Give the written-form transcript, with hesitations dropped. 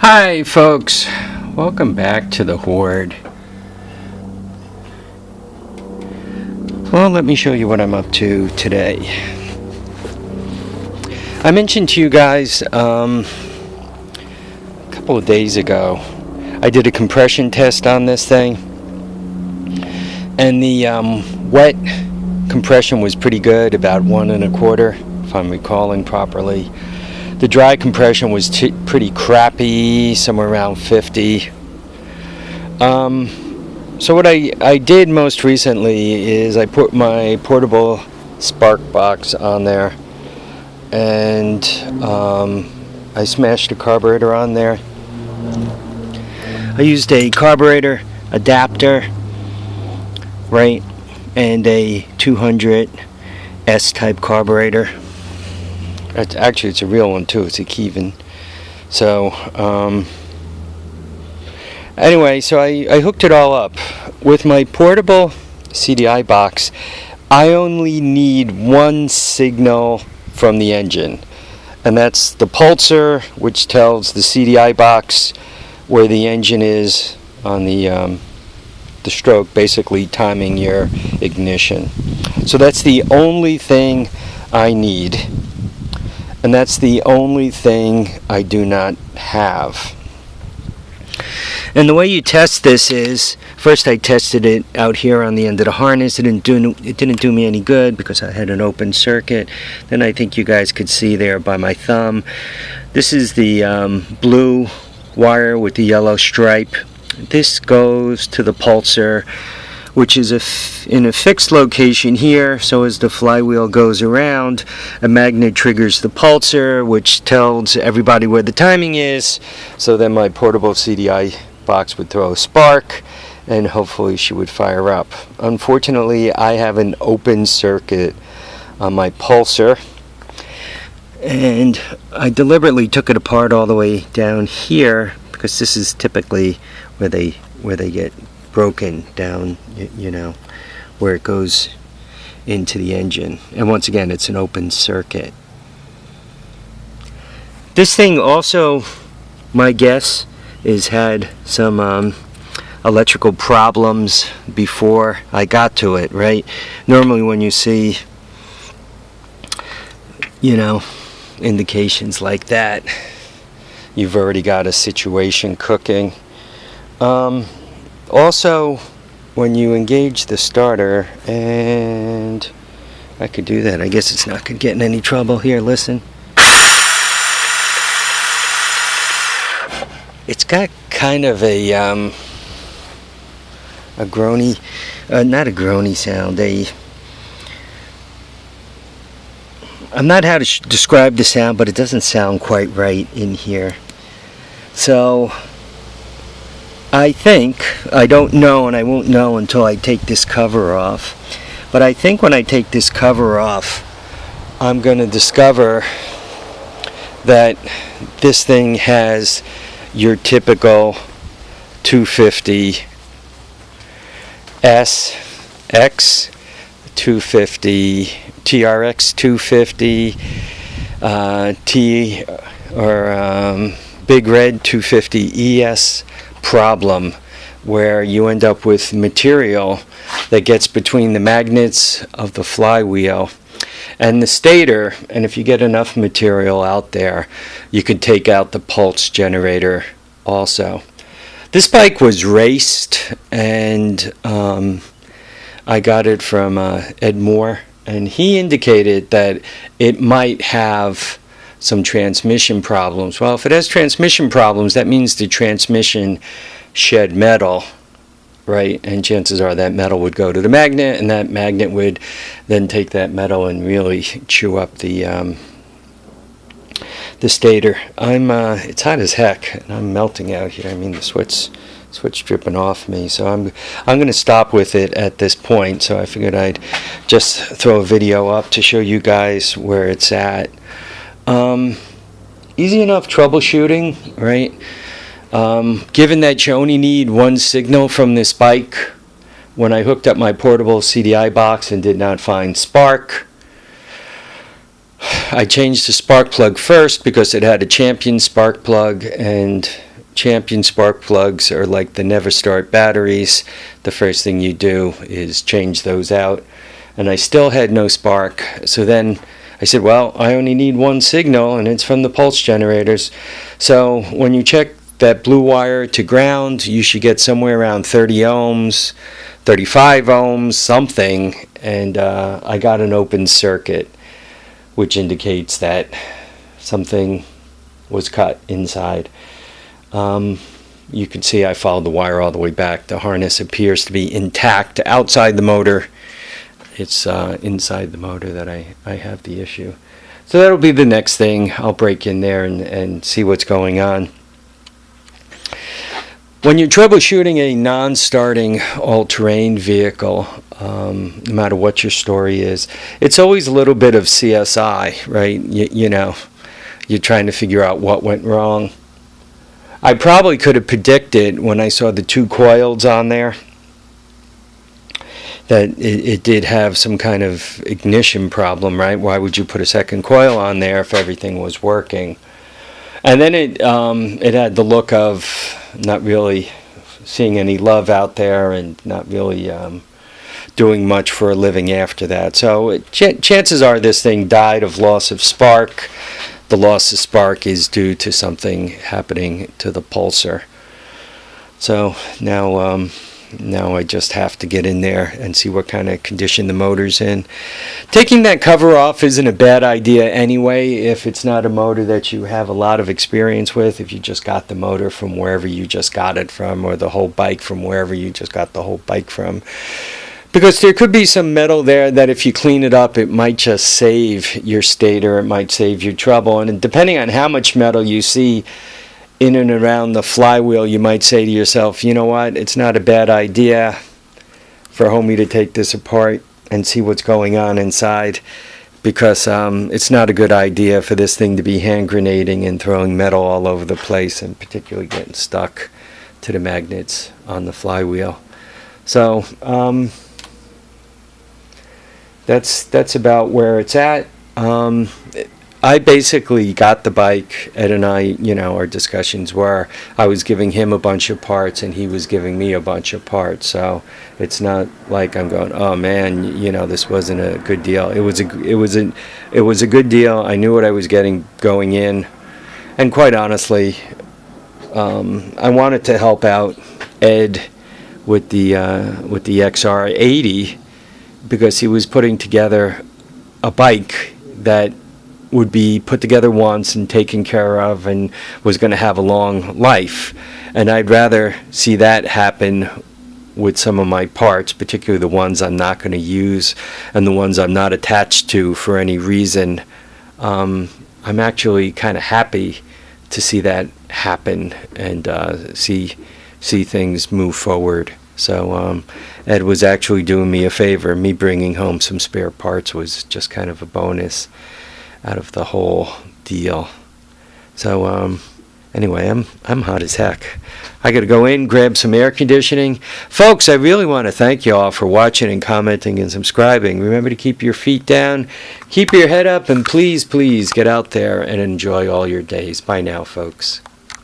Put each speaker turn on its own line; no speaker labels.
Hi folks, welcome back to the Hoard. Well, let me show you what I'm up to today. I mentioned to you guys a couple of days ago, I did a compression test on this thing, and the wet compression was pretty good, about 1 1/4, if I'm recalling properly. The dry compression was pretty crappy, somewhere around 50. So what I did most recently is I put my portable spark box on there, and I smashed the carburetor on there. I used a carburetor adapter, right, and a 200 S-type carburetor. Actually, it's a real one too. It's a Kevin. So anyway, so I hooked it all up with my portable CDI box. I only need one signal from the engine, and that's the pulsar, which tells the CDI box where the engine is on the stroke, basically timing your ignition. So that's the only thing I need. And that's the only thing I do not have. And the way you test this is, first I tested it out here on the end of the harness. It didn't do me any good because I had an open circuit. Then I think you guys could see there by my thumb. This is the blue wire with the yellow stripe. This goes to the pulsar, which is in a fixed location here. So as the flywheel goes around, a magnet triggers the pulsar, which tells everybody where the timing is. So then my portable CDI box would throw a spark, and hopefully she would fire up. Unfortunately, I have an open circuit on my pulsar, and I deliberately took it apart all the way down here because this is typically where they get broken down, you know, where it goes into the engine. And once again, it's an open circuit. This thing also, my guess, is had some electrical problems before I got to it, right? Normally when you see, you know, indications like that, you've already got a situation cooking. Also, when you engage the starter, and I could do that, I guess it's not going to get in any trouble here, listen. It's got kind of a groany, not a groany sound, I'm not how to describe the sound, but it doesn't sound quite right in here. So I think, I don't know, and I won't know until I take this cover off, but I think when I take this cover off, I'm going to discover that this thing has your typical 250 SX, 250 TRX 250, T or Big Red 250 ES problem, where you end up with material that gets between the magnets of the flywheel and the stator, and if you get enough material out there, you could take out the pulse generator also. This bike was raced, and I got it from Ed Moore, and he indicated that it might have some transmission problems. Well, if it has transmission problems, that means the transmission shed metal, right? And chances are that metal would go to the magnet, and that magnet would then take that metal and really chew up the stator. It's hot as heck, and I'm melting out here. I mean, the sweat's dripping off me, so I'm going to stop with it at this point. So I figured I'd just throw a video up to show you guys where it's at. Easy enough troubleshooting, right? Given that you only need one signal from this bike, when I hooked up my portable CDI box and did not find spark, I changed the spark plug first because it had a champion spark plug, and Champion spark plugs are like the never start batteries. The first thing you do is change those out, and I still had no spark. So then I said, well, I only need one signal, and it's from the pulse generators. So when you check that blue wire to ground, you should get somewhere around 30 ohms, 35 ohms, something, and I got an open circuit, which indicates that something was cut inside. You can see I followed the wire all the way back. The harness appears to be intact outside the motor. It's inside the motor that I have the issue. So that'll be the next thing. I'll break in there and see what's going on. When you're troubleshooting a non-starting all-terrain vehicle, no matter what your story is, it's always a little bit of CSI, right? You know, you're trying to figure out what went wrong. I probably could have predicted when I saw the 2 coils on there that it did have some kind of ignition problem, right? Why would you put a second coil on there if everything was working? And then it had the look of not really seeing any love out there and not really doing much for a living after that. So chances are this thing died of loss of spark. The loss of spark is due to something happening to the pulsar. So now I just have to get in there and see what kind of condition the motor's in. Taking that cover off isn't a bad idea anyway if it's not a motor that you have a lot of experience with, if you just got the motor from wherever you just got it from, or the whole bike from wherever you just got the whole bike from. Because there could be some metal there that if you clean it up, it might just save your stator, it might save your trouble. And depending on how much metal you see in and around the flywheel, you might say to yourself, you know what, it's not a bad idea for homie to take this apart and see what's going on inside, because it's not a good idea for this thing to be hand grenading and throwing metal all over the place, and particularly getting stuck to the magnets on the flywheel. So that's about where it's at. I basically got the bike. Ed and I, you know, our discussions were I was giving him a bunch of parts and he was giving me a bunch of parts. So it's not like I'm going, oh man, you know, this wasn't a good deal. It was a good deal. I knew what I was getting going in, and quite honestly, I wanted to help out Ed with the XR80, because he was putting together a bike that would be put together once and taken care of and was going to have a long life. And I'd rather see that happen with some of my parts, particularly the ones I'm not going to use and the ones I'm not attached to for any reason. I'm actually kind of happy to see that happen and see things move forward. So Ed was actually doing me a favor. Me bringing home some spare parts was just kind of a bonus out of the whole deal. So anyway, I'm hot as heck. I gotta go in, grab some air conditioning. Folks, I really want to thank you all for watching and commenting and subscribing. Remember to keep your feet down, keep your head up, and please get out there and enjoy all your days. Bye now, folks.